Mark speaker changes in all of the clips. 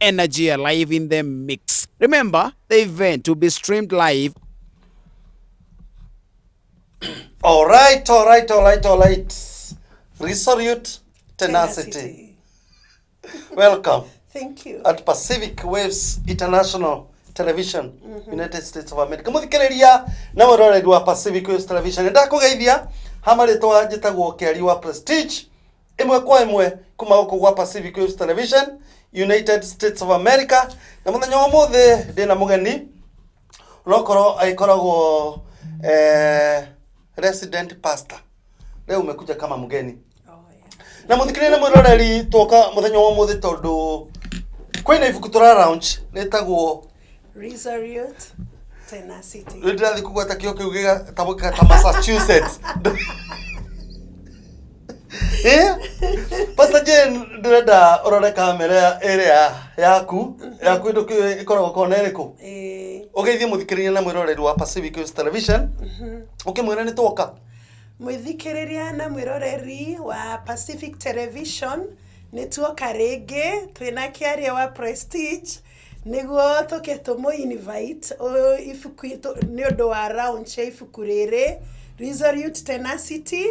Speaker 1: energy live in the mix. Remember, the event will be streamed live.
Speaker 2: All right. Resolute tenacity. Welcome.
Speaker 3: Thank you.
Speaker 2: At Pacific Waves International Television, United States of America. Muthikiriria na muroreri wa Pacific Waves Television. Ndakugeithia hamaritwa njitagwo Kiari wa Prestige. Imwe kwa imwe kuma guku gwa Pacific Waves Television, United States of America. Na muthenya wa muthe ndina mugeni unokoro aikoragwo resident pastor. Leo umekuja kama mgeni. Na muthikiriria na muroreri toka muthenya wa muthe tondu kwina ibuku tura launch netagwo
Speaker 3: Resolute tenacity.
Speaker 2: Ndirathi kugweta kio kiu gitabuka ta Massachusetts. Pst.Jane ndirenda urore kamera area yaku indu ikoragwo kona iriku ugeithie muthikiriria na mwiroreri wa Pacific Waves Television ukimwira ni twoka
Speaker 3: Mwithikiriria na mwiroreri wa Pacific Television ni twoka ringi twina Kiari wa Prestige niguo tuketumo invite ifuku ni undu wa launch ya ifuku riri Resolute Tenacity.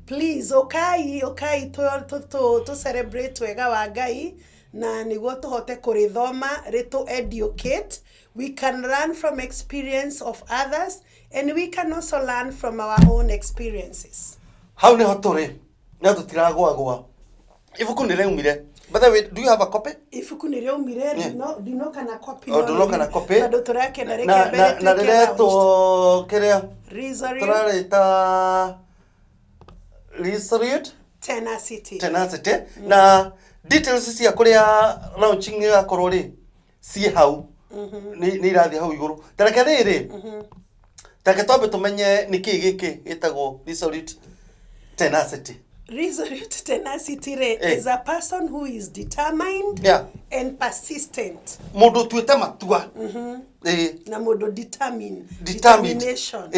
Speaker 3: Please okai to celebrate wega wa Ngai na niguo tuhote kurithoma ritu educate. We can learn from experience of others and we can also learn from our own experiences.
Speaker 2: How ne hotore na tutiragwa ifuku ni reumire. By the way, do you have a copy?
Speaker 3: Ifuku ni reumire dino kana copy.
Speaker 2: Oh, dino kana copy.
Speaker 3: Bado turake na reke mbele
Speaker 2: na reto kerea Resolute
Speaker 3: tenacity.
Speaker 2: Na details cia kuria launching ya korori si hau ni irathi hau iguru tareke riri tareke twambe tumenye niki giki gitagwo Resolute tenacity.
Speaker 3: Resolute tenacity is a person who is determined and persistent.
Speaker 2: Mundu tuite matua.
Speaker 3: Na mundu determination.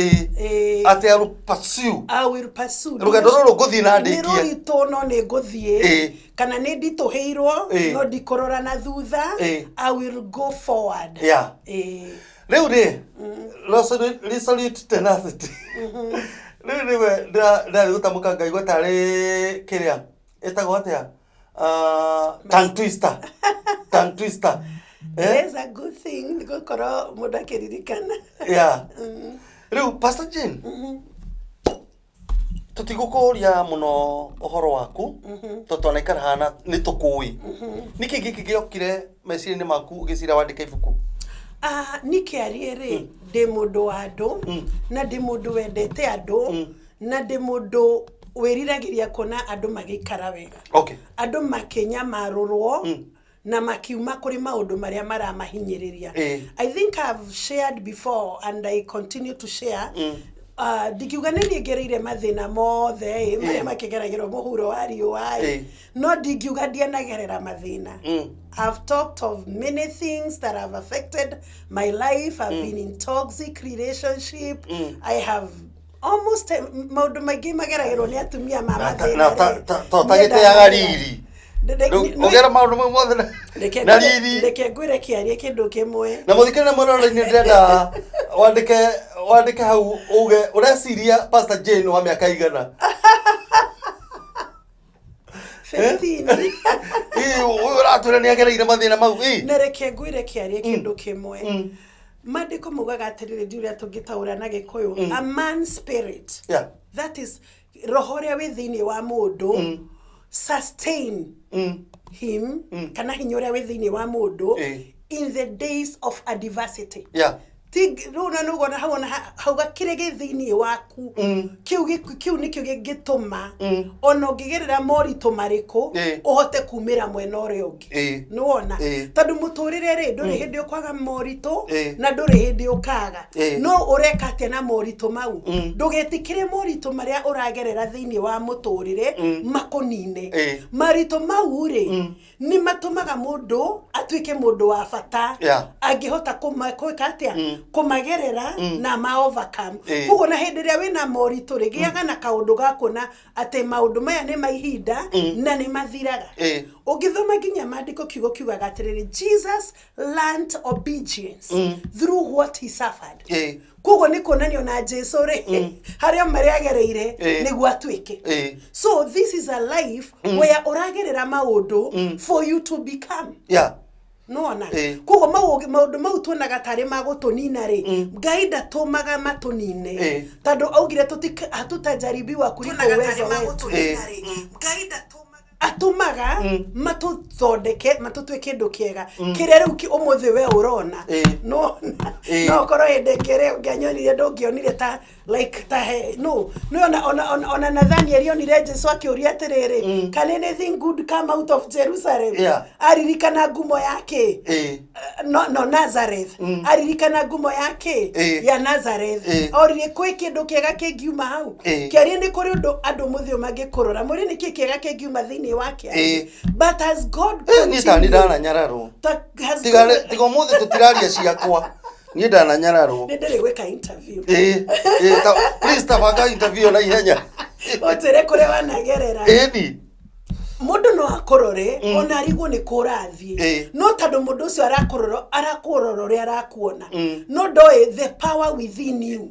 Speaker 2: Ati I will pursue.
Speaker 3: I will pursue.
Speaker 2: Rugendo ruru guthii na ndikie.
Speaker 3: Niro itono ni guthii. Kana ni ndituheirwo no ndikorora na thutha. I will go forward.
Speaker 2: Riu ri Resolute tenacity. Niwe ndari gutamuka ngai gwetari kiria etagwo atia tongue twister.
Speaker 3: It's a good thing gukoro muda kiririkana.
Speaker 2: Riu Pst.Jane tutigukuria muno uhoro waku totwanaikara hana nitukui niki giki giokire meciria-ini maku ugicira wandika ibuku
Speaker 3: ni Kiari ri ndi mundu wa andu na ndi mundu wendete andu na ndi mundu wiriragiria kuona andu magikara wega andu makinyamarurwo na makiuma kuri maundu maria maramahinyiriria. I think I've shared before and I continue to share dikiuga nini ngereire mathina mothe maria makigeragirwo muhuro wa riũa no dikiuga ndianagerera mathina. I've talked of many things that have affected my life. I've been in toxic relationship. I have almost maundu maingi mageragirwo ni atumia ma mathina
Speaker 2: tagite ya gariri ugera maundu mau mothe na riri
Speaker 3: reke ngwire Kiari kindu kimwe
Speaker 2: na muthikirira muroreri ni ndenda wandike hau uge ureciria Pst.Jane wa miaka igana
Speaker 3: 15
Speaker 2: uyu uratura ni agereire mathina mau
Speaker 3: na reke ngwire Kiari kindu kimwe mandiko mugaga atirire ndiuria tungitaura na Gikuyu a man spirit that is roho ria wi thiini wa mundu sustain him kana hinya ria wi thiini wa mundu in the days of adversity. Runa nugona hau gakire githiini waku kiu nikio gituma ona ngigerera moritu mariku uhote kumira mwena uri ungi nuona tondu muturire ri nduri hindi ukwaga moritu na nduri hindi ukaga no ureka atia na moritu mau ndugetikire moritu maria uragerera thiini wa muturire makunine maritu mau ri ni matumaga mundu atuike mundu wa bata angihota kumaka atia kumagerera na ma overcome kugo na hindi ria wina morito rigiaga na kaundu gakuna ate maundu maya ni maihinda na ni mathiraga ugithoma ginya mandiko kiugo kiugaga atiriri Jesus learned obedience through what he suffered kugo ni kuonanio na Jesu ri haria mariagereire niguo atwike so this is a life where uragerera maundu for you to become nona kugo maundu mau tuonaga tari magutunina ri Ngai ndatumaga matunine tando augire hatutajaribiwa kuliko uwezo wetu Ngai ndatumaga atumaga matuthondeke matutwe kindu kiega kiria riu umuthi we urona no korwo hinde ngere nganyonire ndungionire ta like ta no ona Nathaniel onire Jesu akiuria atiriri can anything good come out of Jerusalem aririkana ngumo yake no Nazareth aririkana ngumo yake ya Nazareth orire kwi kindu kiega kingiuma hau kiaria ni kuri andu muthio magikurora muri ni kiega kingiuma thini wake but as God
Speaker 2: ni tani dana nyararo tigo muthi tutiraria ciakwa ni dana nyararo
Speaker 3: ni ndiri gwika interview
Speaker 2: please tabaga interview na ihenya
Speaker 3: otere kure wanagerera
Speaker 2: ni
Speaker 3: mundu no akorore ona rigo ni kurathie no tando mundu ucio arakorora ri arakuona no doe the power within you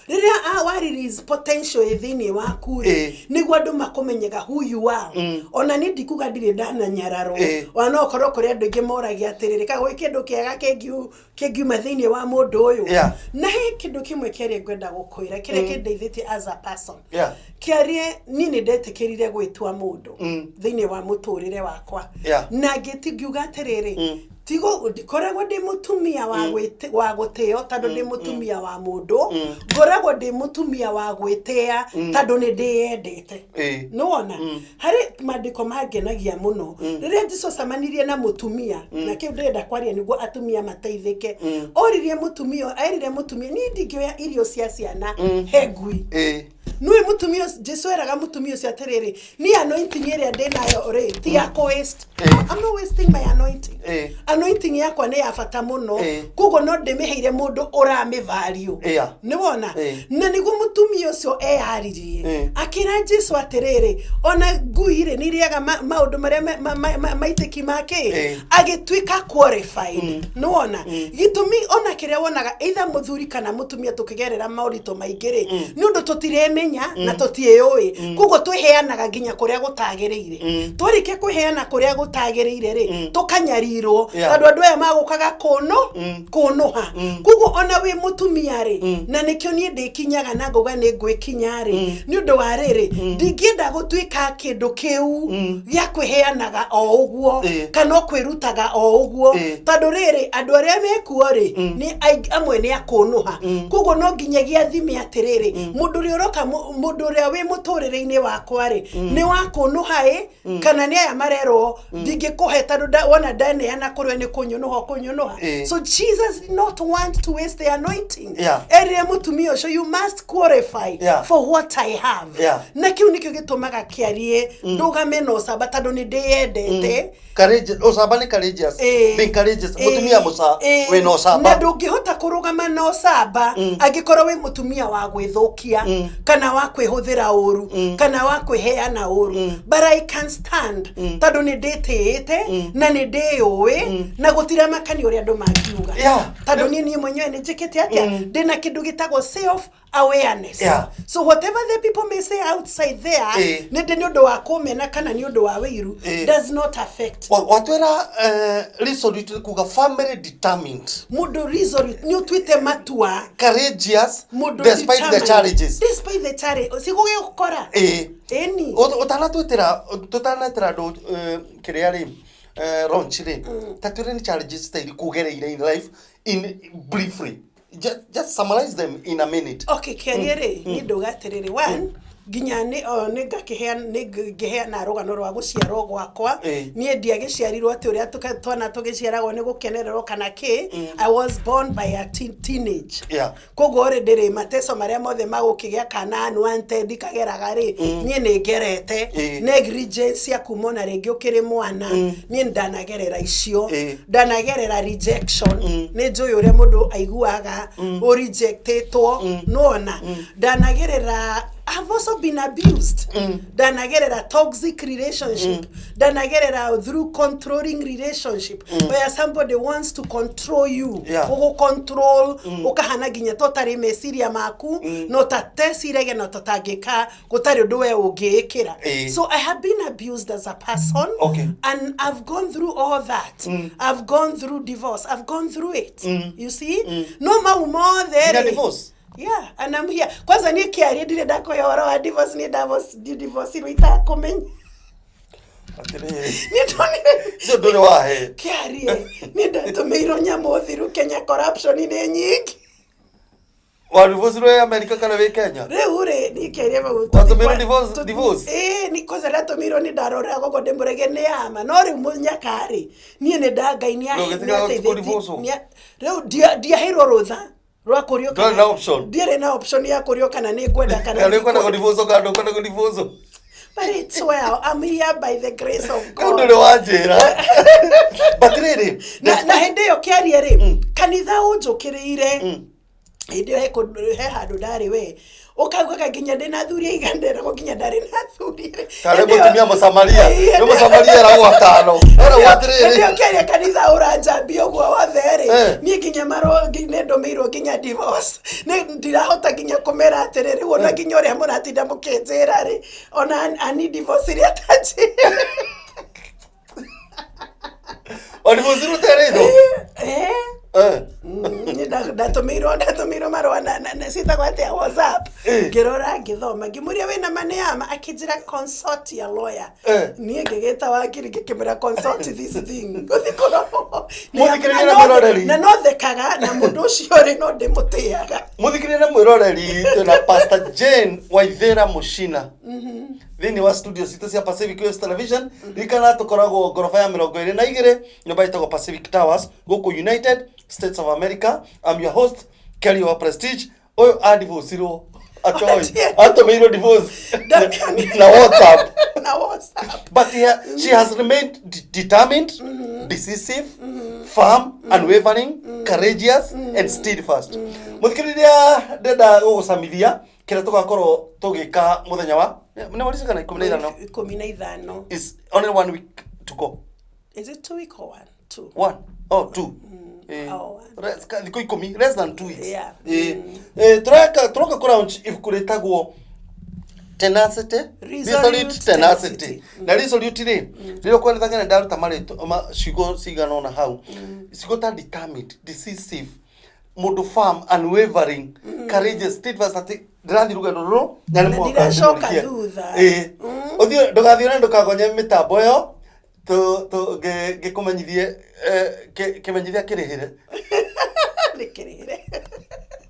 Speaker 3: riria release potential within waku ri niguo andu makumenyega who you are ona ni ndikuga ndire ndana nyararo wana okorwo kuri andu ingi moragia atiriri ka gwi kindu kiega kingiuma thini wa mundu uyu na he kindu kimwe kiria ngwenda gukwira kiria kindeithitie as a person kiarie ni ndetikirire gwitwa mundu thini wa muturire wakwa na ngitingiuga atiriri tigo ndikoragwo ndi mutumia wa guteo tando ndi mutumia wa mundu ngoragwo ndi mutumia wa gwitea tando ni ndiyendete nuona hari mandiko mangenagia muno riria Jesu samanirie na mutumia na kiu ndenda kwaria niguo atumia mateithike oririe mutumia airire mutumia ni ndingioya irio cia ciana hegui nui mutumia Jesu eraga mutumia cia atiriri ni anointing area ndinayo ri ti ya waste I'm not wasting my anointing anointing yakwa ni ya bata muno kugo no ndimiheire mundu uramivario ni wona na nigu mutumia ucio eharirie akira Jesu atiriri ona nguire ni riaga maundu maria maitiki make agitwika qualified ni wona gitumi ona kiria wonaga either muthuri kana mutumia tukigerera maurito maingire ni undu tutiremenya na tutieyoi kugo twiheanaga ginya kuria gutagiriire twarike kwiheana kuria gutagiriire ri tukanyarirwo tando andu aya magukaga kunuha kugo ona wi mutumia ri na nikio ni ndikinyaga na ngoga ni ngwikinya ri ni undu wa riri ndingienda gutwika kindu kiu gya kwiheanaga o uguo kana kwirutaga o uguo tando riri andu aria mekuo ri ni amwe ni akunuha kugo no nginyagia thimi atiriri mundu ri uroka mundu ria wi muturire-ini wakwa ri ni wakunuha kana ni aya marero ndingikuhe tando wona ndaneana kurwe ni kunyunuha so Jesus did not want to waste the anointing ere mutumia ucio you must qualify for what I have na kiu nikio gitumaga kiarie ndugame no saba tando ni ndiyendete
Speaker 2: courageous osaba ni courageous being courageous mutumia musa we no saba
Speaker 3: na ndungihota kurugama no saba angikorwo we mutumia wa gwithukia kana wa kwihuthira uru kana wa kwiheana uru but I can stand tando ni nditiite na ni ndiyoi na gutira makani uria andu mangiuga tando ni mwenyewe ni njikite atia ndina kindu gitagwo self awareness so whatever the people may say outside there ni undu wa kumena kana ni undu wa wiru does not affect
Speaker 2: watwera resolute kuga family determined
Speaker 3: mundu resolute ni utwite matua
Speaker 2: courageous despite the challenges
Speaker 3: sikuge gukora
Speaker 2: eni utanatwitira ndo kiria ri launch ri tatwire ni challenges tairi kugereire in life in briefly just summarize them in a minute
Speaker 3: okay keriere ni ndugatiriri one nginya nĩ ngĩheana rũgano rwa gũciarwo gwakwa niĩ ndiagĩciarirwo atĩ ũrĩa twana tũgĩciaragwo nĩ gũkenererwo kana kĩ. I was born by a teenage. Koguo already rĩ mateso marĩa mothe magũkĩgĩa kana unwanted kageraga rĩ niĩ nĩ ngerete negligence ya kumona rĩngĩ ũkĩrĩ mwana niĩ ndanagerera icio ndanagerera rejection nĩ njũĩ ũrĩa mũndũ aiguaga rejectetwo nona ndanagerera. I've also been abused. Danagerera toxic relationship. Danagerera through controlling relationship. Where somebody wants to control you. Ugo control. Ukahana ginya totari mesiria maku. No tatesirege no totageka. Kutari doe ugekera. So I have been abused as a person. And I've gone through all that. I've gone through divorce. I've gone through it. You see? No more there.
Speaker 2: Divorce?
Speaker 3: Yeah, and I'm here. Kwanza ni kiari ndire ndako yoro wa divorce ni divorce ruita komenya. Ni tonire.
Speaker 2: Sio ndore wahe.
Speaker 3: Kiari ni ndatumeiro nyamothiru Kenya corruption ni nyingi.
Speaker 2: Wa divorce ro America kana we Kenya.
Speaker 3: Reure ni kiari ba gutu.
Speaker 2: Watumiro divorce.
Speaker 3: Ni koza ratumiro ni darora gogo demburege ne ama. No ri munyakari. Ni ne daga ini ya. Reu dia hero roza. Rwa kurio kana
Speaker 2: na option
Speaker 3: dire na option ya kurio kana ni kwenda kana
Speaker 2: ni kwenda ku divorce kana kwenda ku divorce.
Speaker 3: But it's well, I'm here by the grace of God.
Speaker 2: Ndole wajera but really
Speaker 3: na hende yo kiari ri kanitha unjukirire hende he handu ndari we ukauga kaginya ndina thuria igandera gukinya ndari na thurire
Speaker 2: kare mutumia Musamaria no Musamaria ra gwatano era watirire
Speaker 3: ndio kiari kanitha urajambia gwa wothe ri ni ginya maro gine ndomeirwo ginya divorce ni ndirahota ginya kumera atiriri wona ginya uria muratinda mukinjira ri ona ani divorce ri ataji
Speaker 2: oni muziru teredo
Speaker 3: ndatumiro marwa na sitakwate WhatsApp ngirora ngithoma ngimuria wina maneama akijira consult ya lawyer nie ngigeta wakiri ngikimira consult this thing guthikoro
Speaker 2: muthikirire na mwiroreri
Speaker 3: na no thekaga na mundu ucio ri no ndimutiaga
Speaker 2: muthikirire na mwiroreri na Pst.Jane Waithira Muchina thini wa studio cito cia Pacific West Television rikana tukoragwo ngorofa ya 22 nyumba itagwo Pacific Towers guku United States of America. I'm your host Kelly wa Prestige. Oyo adivociro atoi atomeiro divorce na WhatsApp but she has remained determined, decisive, firm, unwavering, courageous and steadfast. Muthikiriria ndenda gugusamithia kira tugakorwo tugika muthenya wa ni mwezi kana
Speaker 3: 15
Speaker 2: is only 1 week to go.
Speaker 3: Is it 2 week or 1 2
Speaker 2: 1 oh 2 less than 2 weeks. Troka crunch if kuretagwo tenacity, resolute tenacity. Na resolute ri riro kwenda ngene ndaruta marito cigo cigana ona hau cigo ta determined, decisive, mundu firm, unwavering, courageous, steadfast ati ndirathi rugendo ruru na ni
Speaker 3: mwaka ndiracoka thutha
Speaker 2: uthio ndugathione ndukagonye mitambo yo gikumenyithie kimenyithia kirihire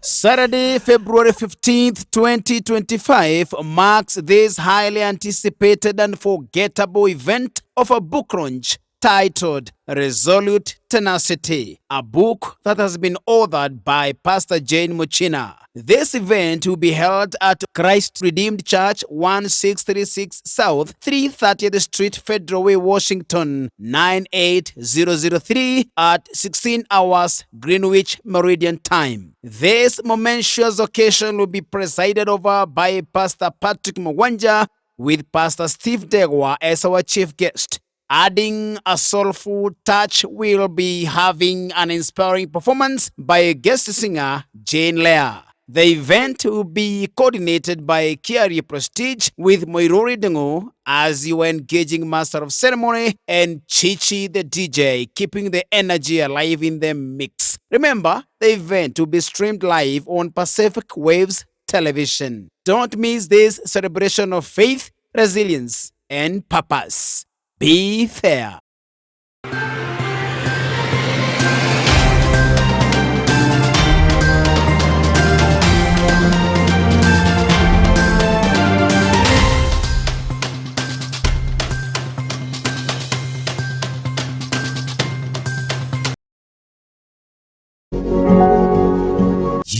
Speaker 1: Saturday, February 15th, 2025 marks this highly anticipated and forgettable event of a book launch titled Resolute Tenacity, a book that has been authored by Pst.Jane Muchina. This event will be held at Christ Redeemed Church, 1636 South, 330th Street, Federal Way, Washington, 98003 at 16 hours Greenwich Meridian Time. This momentous occasion will be presided over by Pastor Patrick Mwanja with Pastor Steve Degwa as our chief guest. Adding a soulful touch, we'll be having an inspiring performance by guest singer Jane Leah. The event will be coordinated by Kiari Prestige with Moirori Dengo as you are engaging Master of Ceremony and Chichi the DJ, keeping the energy alive in the mix. Remember, the event will be streamed live on Pacific Waves Television. Don't miss this celebration of faith, resilience, and purpose. Be fair.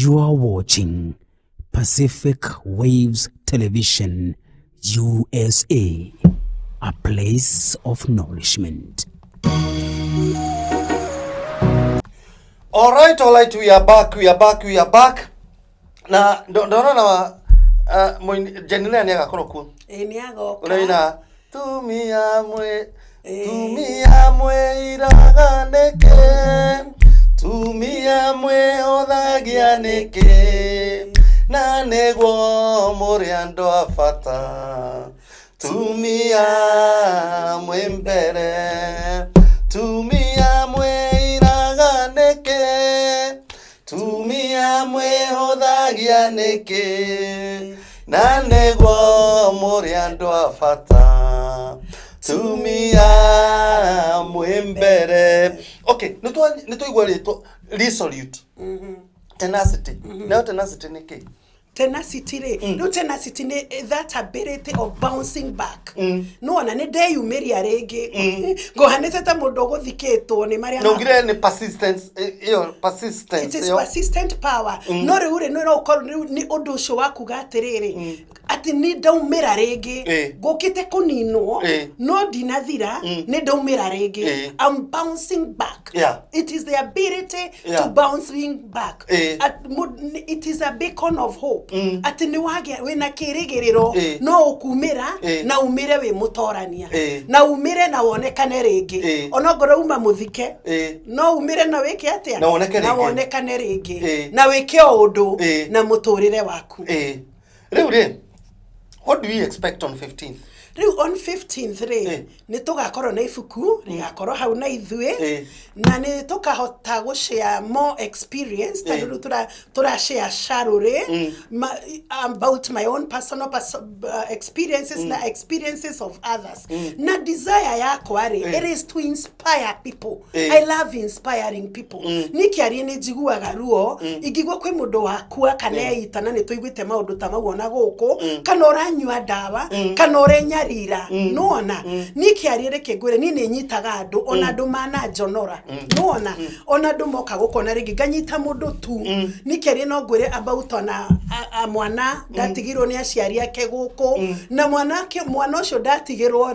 Speaker 1: You are watching Pacific Waves Television, USA, a place of nourishment.
Speaker 2: All right, we are back. Na ndona na Janila ni agakorwo ku.
Speaker 3: Ni agoka.
Speaker 2: Unaina tumia mwe iraganeke. Tumia mwe othagianeke. Na negwo muri andu afata. Tumia mwe mbere. Tumia mwe iraganeke. Tumia mwe othagianeke. Na negwo muri andu afata. Tumia mwe mbere. Okay, nitwaigua ritwa resolute. Tenacity. Now tenacity ni ki?
Speaker 3: Tenacity no tenacity ne that ability of bouncing back. No ona ne day you marry arege. Go hanete ta mundu guthiketwo ni maria.
Speaker 2: No gire ni persistence, persistence.
Speaker 3: It is persistent power. No reure no ukorwo ni undu ucio waku gatiriri. Ati ni ndaumira rege. Gukite kuninwo no dinathira ni ndaumira rege. I'm bouncing back. It is the ability to bouncing back. It is a beacon of hope. Ati ni wage wina kirigiriro no ukumira na umire we mutorania na umire na wonekane ringi onogoro uma muthike no umire na weke atia na wonekane ringi na weke undu na muturire waku.
Speaker 2: Riu what do we expect on 15th?
Speaker 3: Riu on 15th ni tugakorwo na ifuku rigakorwo hau na ithue na ni tukahota gushare more experience tandu tura share sharure about my own personal experiences na experiences of others. Na desire yakwa it is to inspire people. I love inspiring people. Nikiari ni jiguaga ruo igigwa kwi mundu wakua kana itana ni tuiguite maundu ta mau ona guku kana uranyua dawa kana urenya rira nona nikiarire kigwire ni nyitaga andu ona andu mana jonora nona ona andu moka gukona ringi nganyita mundu tu nikiarire no ngwire about ona mwana ndatigirwo ni aciari ake guku na mwana ucio ndatigirwo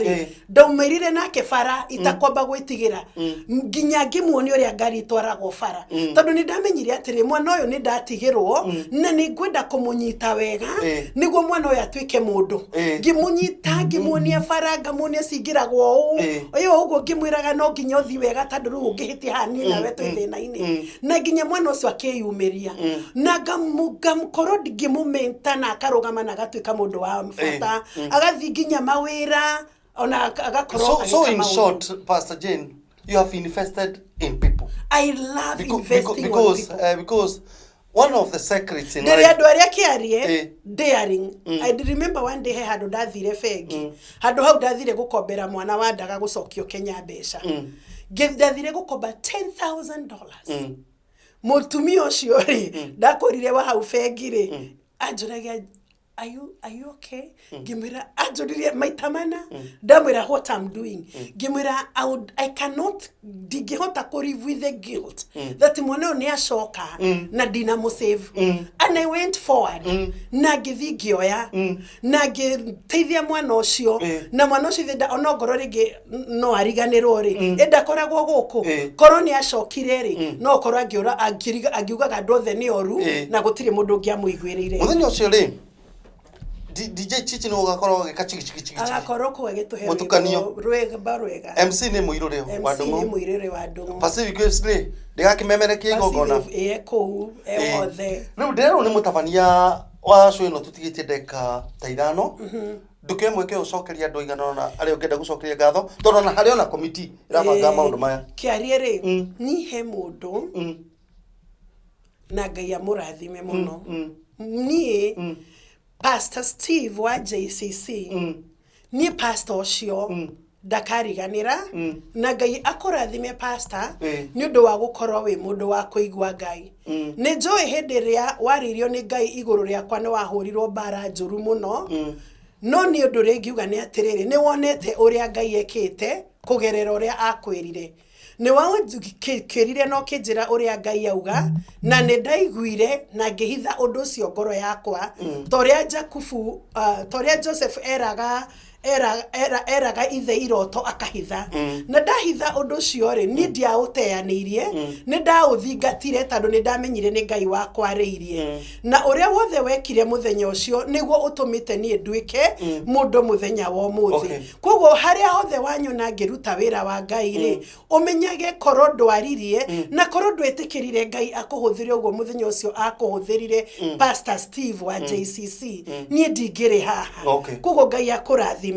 Speaker 3: ndaumirire nake bara itakwamba gwitigira nginya ngimuoni uria ngari twaragwo bara tondu ni ndamenyire atiri mwana uyu ni ndatigirwo na ni ngwenda kumunyita wega niguo mwana uyu atuike mundu ngimunyita ngimuonia bara ngamuonia cingiragwo uyu uguo ngimwiraga no nginya uthi wega tondu riu ungihitia hani nawe twithina-ini na nginya mwana ucio akiyumiria na ngamkorwo ngimumenta na akarugama na agatuika mundu wa mfata agathi nginya mawira ona agakorwo
Speaker 2: so in short, Pastor Jane, you have invested in people.
Speaker 3: I love investing in people.
Speaker 2: Because one of the secrets in
Speaker 3: life daring. I remember one day hadu ndathire fegi hadu hau ndathire gukombera mwana wa ndaga gucokio Kenya mbeca ndathire gukomba $10,000 mutumia ucio ndakorire wa hau fegi anjuragia are you okay? Gimira ajuriria maitamana damwira what I'm doing. Gimira I cannot digihota ko live with the guilt that mwana ni ashoka na dinamo save and I went forward na githigioya na giteithia mwana ucio na mwana ucio thenda onogoro ringi no ariganirwo enda koragwo guku koro ni ashokire no koro angiura angiugaga ndothe ni oru na gutire mundu ngiamuigwirire
Speaker 2: muthenya ucio DJ Chichi no gakorwo gikachigichigichi
Speaker 3: agakorwo ko gituhe rwega
Speaker 2: MC ni muirure wa ndungu
Speaker 3: MC ni muirure wa ndungu
Speaker 2: Pacific Waves ni ndigakimemerekie igogona
Speaker 3: ko othe
Speaker 2: riu ndero ni mutabania wa cwino tutigitie ndeka ta ithano nduke mweke ucokeria andu igana na ari ungenda gucokeria ngatho tondu na hari ona committee irabanga maundu maya
Speaker 3: kiari ni he mundu na Ngai amurathime muno ni Pastor Steve wa JCC ni pastor ucio ndakariganira na Ngai akurathime pastor ni undu wa gukorwo wi mundu wa kuigwa Ngai ni njoi hindi ria waririo ni Ngai iguru riakwa ni wahurirwo bara njuru muno no ni undu ringiuga ni atiriri ni wonete uria Ngai ekite kugerera uria akwirire nĩ waũkĩrire no kĩnjĩra ũrĩa Ngai auga na nĩ ndaiguire na ngĩhitha ũndũ ũcio ngoro yakwa torĩa Joseph eraga ithe iroto akahitha na ndahitha ũndũ ũcio rĩ nĩ ndiaũteanĩirie nĩ ndaũthingatire tondũ nĩ ndamenyire nĩ Ngai wakwarĩirie na ũrĩa wothe wekire mũthenya ũcio nĩguo ũtũmĩte niĩ nduĩke mũndũ mũthenya wa ũmũthĩ koguo harĩa hothe wanyona ngĩruta wĩra wa Ngai rĩ ũmenyage korwo ndwaririe na korwo ndwĩtĩkĩrire Ngai akũhũthĩre ũguo mũthenya ũcio akũhũthĩrire Pastor Steve wa JCC niĩ ndingĩrĩ haha koguo Ngai akũrathime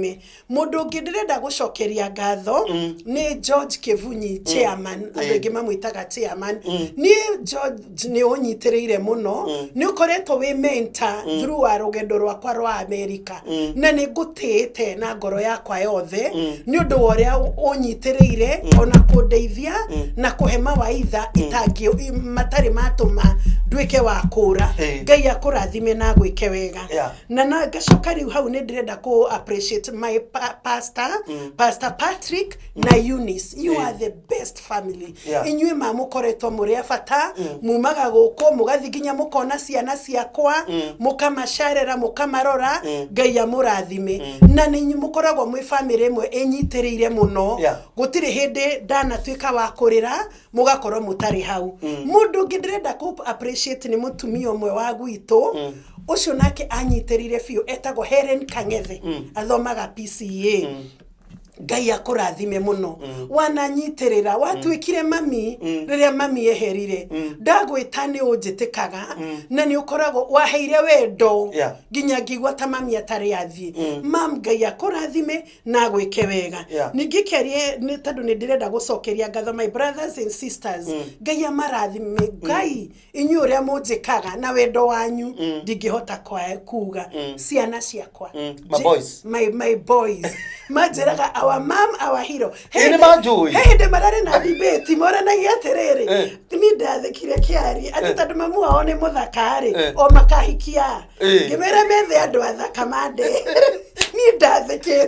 Speaker 3: mundu ũngĩ ndĩrenda gũcokeria ngatho ni George Kivunyi chairman andũ aingĩ mamwĩtaga chairman ni George nĩ ũnyitĩrĩire mũno nĩ ũkoretwo wĩ mentor through wa rũgendo rwakwa rwa America na nĩ ngũtĩĩte na ngoro yakwa yothe nĩ ũndũ wa ũrĩa ũnyitĩrĩire ona kũndeithia na kũhe mawaitha matarĩ matũma nduĩke wa kũra Ngai akũrathime na gwĩke wega na ngacoka rĩu hau nĩ ndĩrenda kũ appreciate my pastor Patrick na Eunice. You are the best family. Inyuĩ mamukoretwo mũrĩ bata mumaga gũkũ mugathi nginya mukona ciana ciakwa mukamacarera mukamarora Ngai amũrathime na nĩ mukoragwo mwĩ family ĩmwe ĩnyitĩrĩire mũno gũtirĩ hĩndĩ ndanatuĩka wa kũrĩra mugakorwo mũtarĩ hau mũndũ ũngĩ ndĩrenda kũ appreciate nĩ mũtumia ũmwe wa gwitũ ucio nake anyitĩrĩire biũ etagwo Helen Kangethe athomaga PCA Ngai akũrathime mũno wananyitĩrĩra watuĩkire mami rĩrĩa mami eherire ndagwĩta nĩ ũnjĩtĩkaga na nĩ ũkoragwo waheire wendo nginya ngĩigua ta mami atarĩ athiĩ mam Ngai akũrathime na gwĩke wega ningĩ kerie nĩ tondũ nĩ ndĩrenda gũcokeria ngatho my brothers and sisters Ngai amarathime Ngai inyuĩ ũrĩa mũnjĩkaga na wendo wanyu ndingĩhota kuga ciana ciakwa my boys manjĩraga our mom our hero
Speaker 2: Ene majui
Speaker 3: hende marare na debate moranagia atĩrĩrĩ ni ndathekire kĩari atĩ tondũ mamu wao nĩ mũthakari o makahikia ngĩmera methe andũ athaka mande ni ndathekete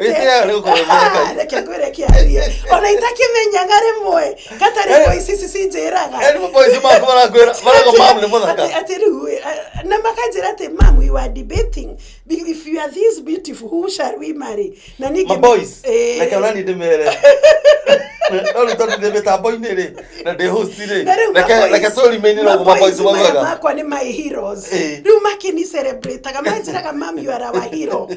Speaker 3: reke ngwĩre kĩari ona itakĩmenyaga rĩmwe gatarĩ voice ici njĩraga
Speaker 2: ene voice maku marago mam nĩ mũthaka
Speaker 3: atĩ rĩu na makanjĩra atĩ mam we were debating if you are this beautiful who shall we marry na ningĩ
Speaker 2: boys like onani ndimere Oli tatu ndebeta boyne re na de hostire like sorry meni no ma boys magaga
Speaker 3: makwa ni my heroes riu makini celebrate ga manjiraga mam you are our hero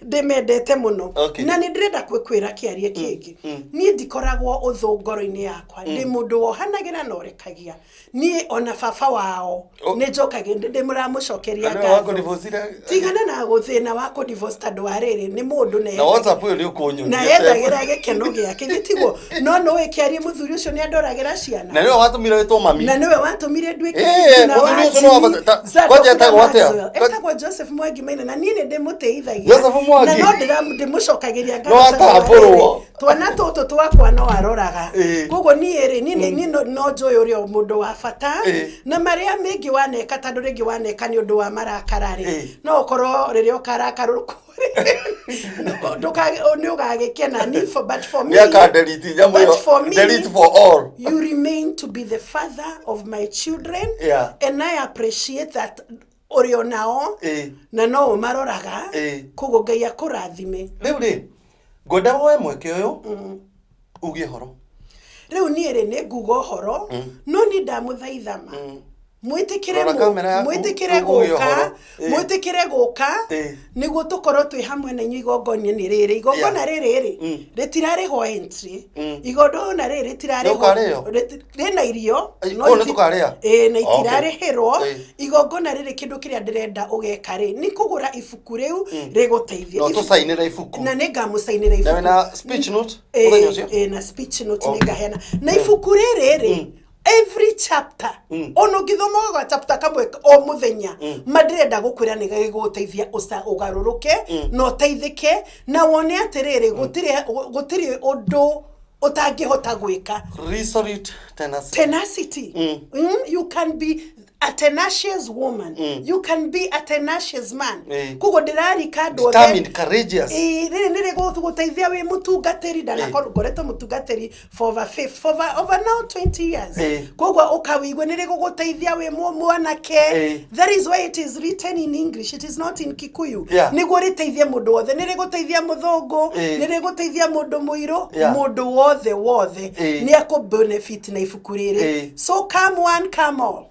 Speaker 3: ndemendete muno na ni ndĩrenda kwĩra kĩarie kĩngĩ ni ndikoragwo ũthũ ngoro-inĩ yakwa ndi mundu wohanagira na orekagia ni ona baba wao ni njokagia ndĩmũramũcokeria ngatho tigana na gũthĩna wa kũ divorce tandũ wa rĩrĩ ni mundu
Speaker 2: na WhatsApp ũyũ nĩ ũkũnyũ
Speaker 3: na yethagira gĩkeno gĩake gĩtigwo no wĩkĩarie mũthuri ũcio nĩ andoragĩra ciana
Speaker 2: na niwe watũmire wĩtwo mami
Speaker 3: na niwe watũmire nduĩke
Speaker 2: na mũthuri ũcio no etagwo atĩa
Speaker 3: etagwo Joseph Mwangi Maina na niĩ nĩ ndĩmũteithagia
Speaker 2: Joseph Mwangi
Speaker 3: na no ndĩmũcokagĩria
Speaker 2: ngatho
Speaker 3: twana tũtũ twakwa no aroraga koguo niĩ rĩ no njũĩ ũrĩa mũndũ wa bata na marĩa mĩngĩ waneka tondũ rĩngĩ waneka nĩ ũndũ wa marakara rĩ no ũkorwo rĩrĩa ũkarakarũrũka nĩ ũgagĩkena but for me
Speaker 2: delete for all
Speaker 3: you remain to be the father of my children and I appreciate that ũrĩ onao na no ũmaroraga koguo Ngai akũrathime
Speaker 2: rĩu rĩ ngwenda woe mweke ũyũ ugie horo
Speaker 3: rĩu niĩ rĩ nĩ nguga ũhoro no nĩ ndamũthaitha mwĩtĩkĩre gũka nĩguo tũkorwo twĩ hamwe na inyuĩ igongona-inĩ rĩrĩ igongona rĩrĩ rĩtirarĩho entry igongona rĩrĩ rĩtirarĩho rĩna irio na itirarĩhĩrwo igongona rĩrĩ kĩndũ kĩrĩa ndĩrenda ũgeka rĩ nĩ kũgũra ibuku rĩu rĩgũteithie
Speaker 2: no tũcainĩra ibuku
Speaker 3: na nĩ ngamũcainĩra ibuku
Speaker 2: na speech note mũthenya ũcio
Speaker 3: na speech note nĩ ngahena na ibuku rĩrĩ every chapter ono githomo ga chapter kamwe o muthenya madirenda gukwira ni gĩgũteithia ũgarũrũke no teithike na wone atiriri gutiri ũndũ utangĩhota gwĩka
Speaker 2: resolute tenacity
Speaker 3: you can be a tenacious woman. You can be a tenacious man. Kugo ndirari kando
Speaker 2: determined, courageous.
Speaker 3: Nire guteithia wi mutungatiri ndanakoretwo mutungatiri for over now 20 years. Kugo ukawigwe nire guteithia wi mwanake. That is why it is written in English. It is not in Kikuyu. Niguo riteithia mundu wothe, nire guteithia muthungu, nire guteithia mundu muiro, mundu wothe ni ako benefit na ifuku riri. So come one, come all.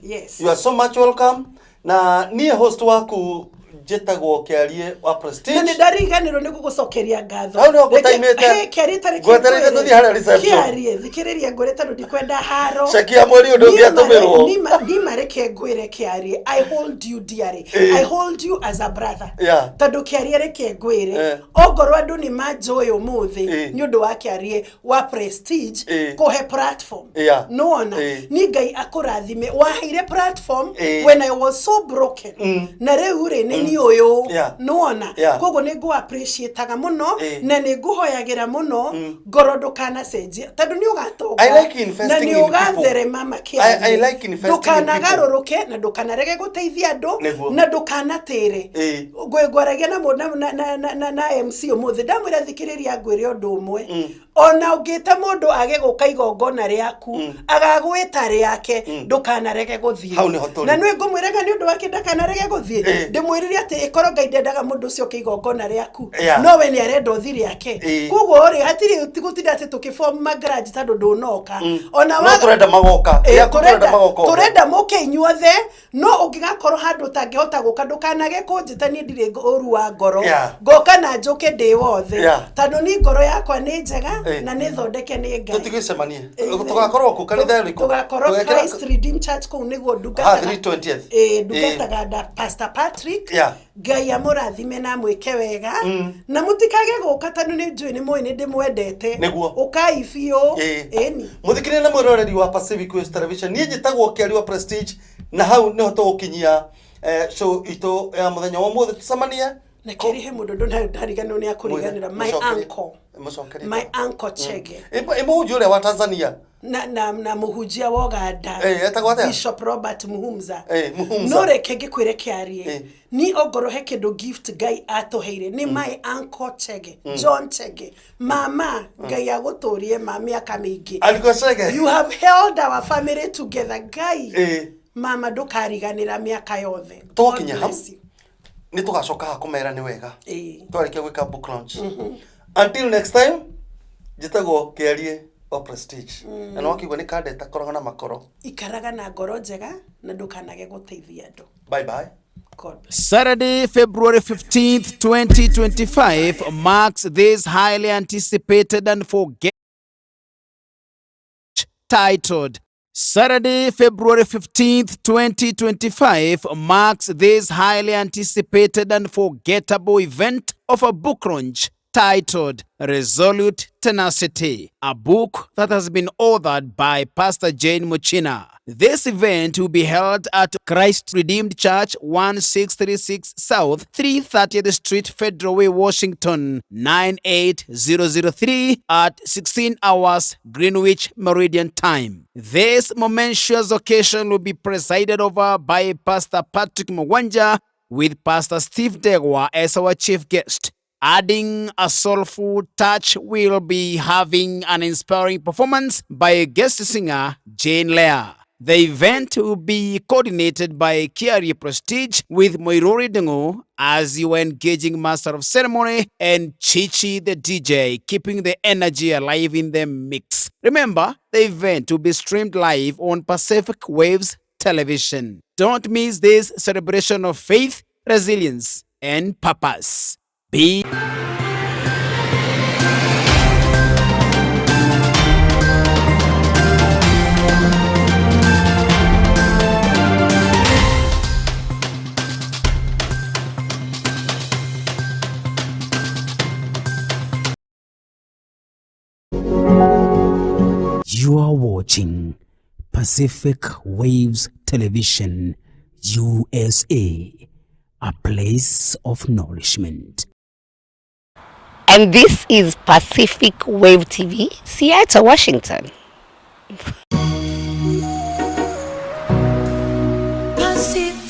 Speaker 3: Yes.
Speaker 2: You are so much welcome. Na niye host waku jetagwo Kiarie wa Prestige.
Speaker 3: Nani ndariganirwo ni gugucokeria ngatho.
Speaker 2: Au no gutaimete.
Speaker 3: Kiarie tariki.
Speaker 2: Gweterete tuthi hara reception.
Speaker 3: Kiarie thikiriria ngoreta ndikwenda haro.
Speaker 2: Shakia mweri undu ngiatumirwo.
Speaker 3: Ni mareke ngwire Kiarie. I hold you dearly. I hold you as a brother. Tondu Kiarie reke ngwire. Ogorwa andu ni manjoy umuthi ni undu wa Kiarie wa Prestige kuhe platform. Nona ni Ngai akurathime waheire platform when I was so broken. Na riu ni oyo nona kogo nego appreciate ga muno na neguhoyagira muno gorodo kana senje tondu ni ugatoka na ni ugathere mama Kiarie.
Speaker 2: I like investing in people.
Speaker 3: Ndukanagarũrũke na ndukanarege guteithia andu na ndukanatire gwaragia na MC umuthi ndamwira thikiriria ngwire undu umwe ona ungita mundu age guka igongona riaku agagwita riake ndukanarege guthie na nwe ngumwiraga ni undu wake ndakanarege guthie ndimwiriria ati ikoro Ngai ndendaga mundu ucio kigongona riaku no we ni arenda uthiri yake kugo ri hatiri gutinda ati tukiform magarage tondu ndunoka ona wa
Speaker 2: turenda magoka
Speaker 3: turenda muke inyuothe no ungigakorwo handu tangihota guka ndukanage kunjitani ndire uru wa ngoro ngoka na njuke ndi wothe tondu ni ngoro yakwa ni njega na ni thondeke ni Ngai
Speaker 2: tutigicemanie tugakorwo ku kanitha riku
Speaker 3: tugakorwo Christ Redeemed Church ku niguo ndungataga
Speaker 2: 320th
Speaker 3: ndungataga Pastor Patrick Ngai amurathime na mwike wega na mutikage guka tondu ni njui ni mwe ni ndimwendete ukai biu eni
Speaker 2: muthikire na mwiroreri wa Pacific Coast Television ni njitagwo Kiarie wa Prestige na hau niho tugukinyia show ito ya muthenya wa muthe tucemanie
Speaker 3: na kirihe mundu ndariganwo ni akuriganira my uncle Chege
Speaker 2: muhunjia uria wa Tanzania
Speaker 3: na muhunjia wa Uganda Bishop Robert Muhumza no reke ngikwire Kiarie ni ogorohe kindu gift Ngai atuheire ni my uncle Chege John Chege mama Ngai aguturie mami akamingi you have held our family together Ngai mama ndukariganira miaka yothe
Speaker 2: tukinya hamu ni tugacoka kumera ni wega twarikia gwika book launch until next time jitagwo Kiarie wa Prestige na no kigwe ni kandeta koroga na makoro
Speaker 3: ikaraga na ngoro njega na ndukanage guteithia andu
Speaker 2: bye bye.
Speaker 1: Saturday, February 15th, 2025 marks this highly anticipated and forget titled Saturday, February 15th, 2025 marks this highly anticipated and forgettable event of a book launch titled Resolute Tenacity, a book that has been authored by Pst.Jane Muchina. This event will be held at Christ Redeemed Church, 1636 South, 330th Street, Federal Way, Washington, 98003 at 16 hours Greenwich Meridian Time. This momentous occasion will be presided over by Pastor Patrick Mwanja with Pastor Steve Degwa as our chief guest. Adding a soulful touch, we'll be having an inspiring performance by a guest singer, Jane Leah. The event will be coordinated by Kiarie Prestige with Moirori Dengo as you are engaging Master of Ceremony and Chichi the DJ, keeping the energy alive in the mix. Remember, the event will be streamed live on Pacific Waves Television. Don't miss this celebration of faith, resilience, and purpose. Be You are watching Pacific Waves Television, USA, a place of nourishment.
Speaker 4: And this is Pacific Wave TV, Seattle, Washington.
Speaker 3: See